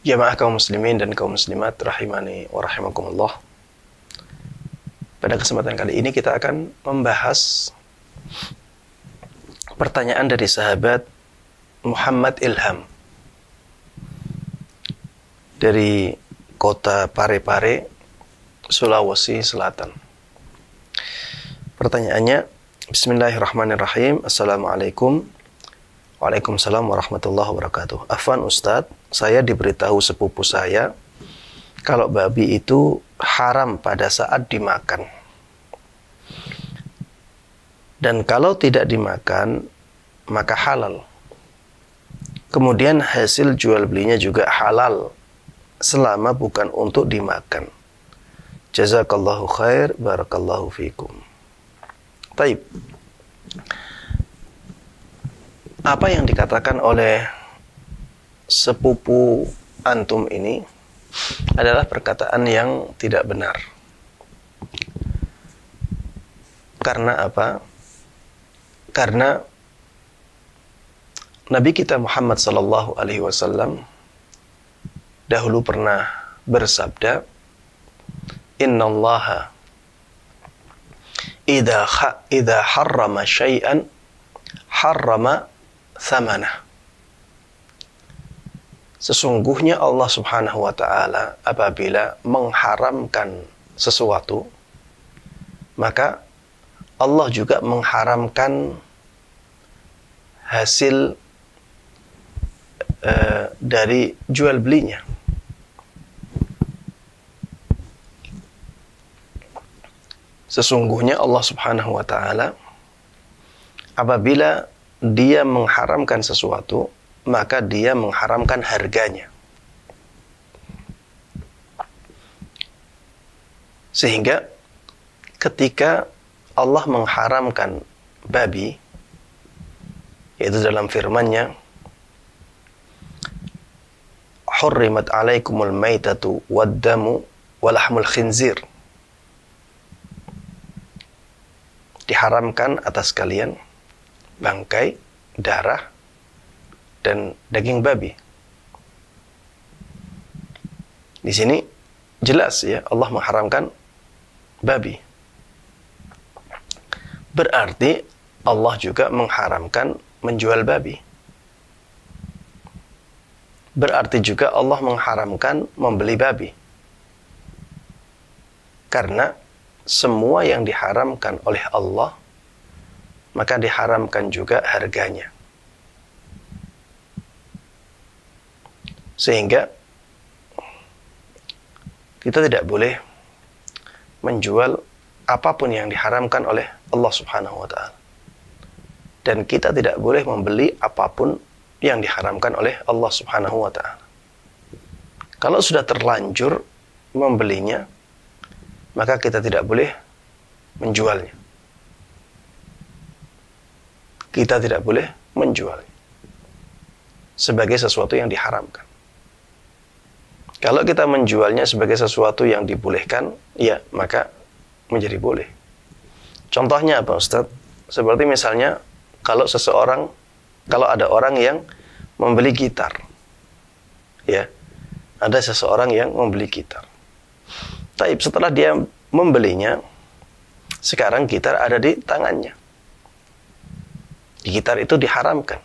Jamaah kaum muslimin dan kaum muslimat rahimani wa rahimakumullah. Pada kesempatan kali ini kita akan membahas pertanyaan dari sahabat Muhammad Ilham dari kota Parepare, Sulawesi Selatan. Pertanyaannya, Bismillahirrahmanirrahim. Assalamualaikum. Waalaikumsalam warahmatullahi wabarakatuh. Afwan Ustadz, saya diberitahu sepupu saya kalau babi itu haram pada saat dimakan. Dan kalau tidak dimakan, maka halal. Kemudian hasil jual belinya juga halal selama bukan untuk dimakan. Jazakallahu khair, barakallahu fikum. Taib. Apa yang dikatakan oleh sepupu antum ini adalah perkataan yang tidak benar. Karena apa? Karena Nabi kita Muhammad sallallahu alaihi wasallam dahulu pernah bersabda, "Innallaha idza harrama syai'an harrama thamanah." Sesungguhnya Allah Subhanahu wa taala apabila mengharamkan sesuatu, maka Allah juga mengharamkan hasil dari jual belinya. Sesungguhnya Allah Subhanahu wa taala apabila dia mengharamkan sesuatu, maka dia mengharamkan harganya. Sehingga ketika Allah mengharamkan babi, yaitu dalam firman-Nya, "Hurrimat 'alaikumul maitatu wad-damu wa lahmul khinzir." Diharamkan atas kalian bangkai, darah, dan daging babi. Di sini jelas ya, Allah mengharamkan babi. Berarti Allah juga mengharamkan menjual babi. Berarti juga Allah mengharamkan membeli babi. Karena semua yang diharamkan oleh Allah, maka diharamkan juga harganya. Sehingga kita tidak boleh menjual apapun yang diharamkan oleh Allah Subhanahu wa taala. Dan kita tidak boleh membeli apapun yang diharamkan oleh Allah Subhanahu wa taala. Kalau sudah terlanjur membelinya, maka kita tidak boleh menjualnya. Kita tidak boleh menjualnya sebagai sesuatu yang diharamkan. Kalau kita menjualnya sebagai sesuatu yang dibolehkan, ya maka menjadi boleh. Contohnya apa, Ustaz? Seperti misalnya kalau ada orang yang membeli gitar. Ya. Ada seseorang yang membeli gitar. Tapi setelah dia membelinya, sekarang gitar ada di tangannya. Gitar itu diharamkan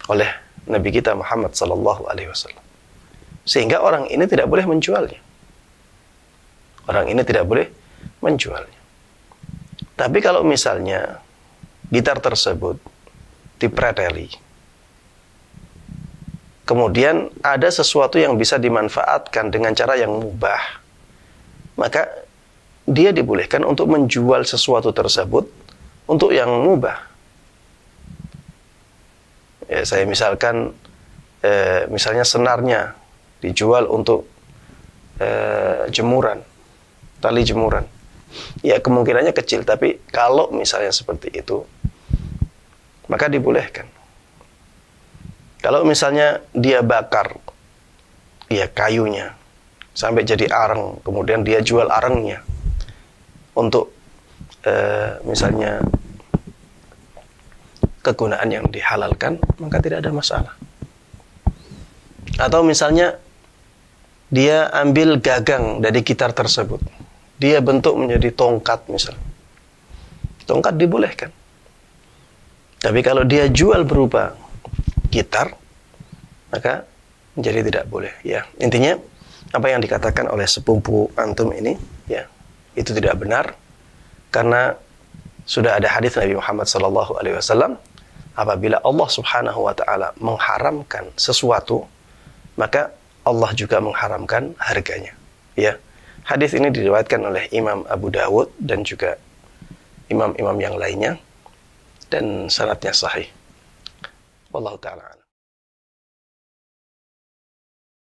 oleh Nabi kita Muhammad sallallahu alaihi wasallam. Sehingga orang ini tidak boleh menjualnya. Orang ini tidak boleh menjualnya. Tapi kalau misalnya gitar tersebut dipreteli, kemudian ada sesuatu yang bisa dimanfaatkan dengan cara yang mubah, maka dia dibolehkan untuk menjual sesuatu tersebut untuk yang mubah. Ya, saya misalkan misalnya senarnya dijual untuk jemuran, tali jemuran. Ya kemungkinannya kecil, tapi kalau misalnya seperti itu, maka dibolehkan. Kalau misalnya dia bakar ya kayunya sampai jadi arang, kemudian dia jual arangnya untuk misalnya kegunaan yang dihalalkan, maka tidak ada masalah. Atau misalnya dia ambil gagang dari gitar tersebut, dia bentuk menjadi tongkat misalnya. Tongkat dibolehkan. Tapi kalau dia jual berupa gitar, maka jadi tidak boleh. Ya, intinya apa yang dikatakan oleh sepupu antum ini, ya, itu tidak benar, karena sudah ada hadis Nabi Muhammad SAW, apabila Allah Subhanahu Wa Taala mengharamkan sesuatu, maka Allah juga mengharamkan harganya. Ya, hadis ini diriwayatkan oleh Imam Abu Dawud dan juga imam-imam yang lainnya, dan sanadnya sahih. Wallahu ta'ala.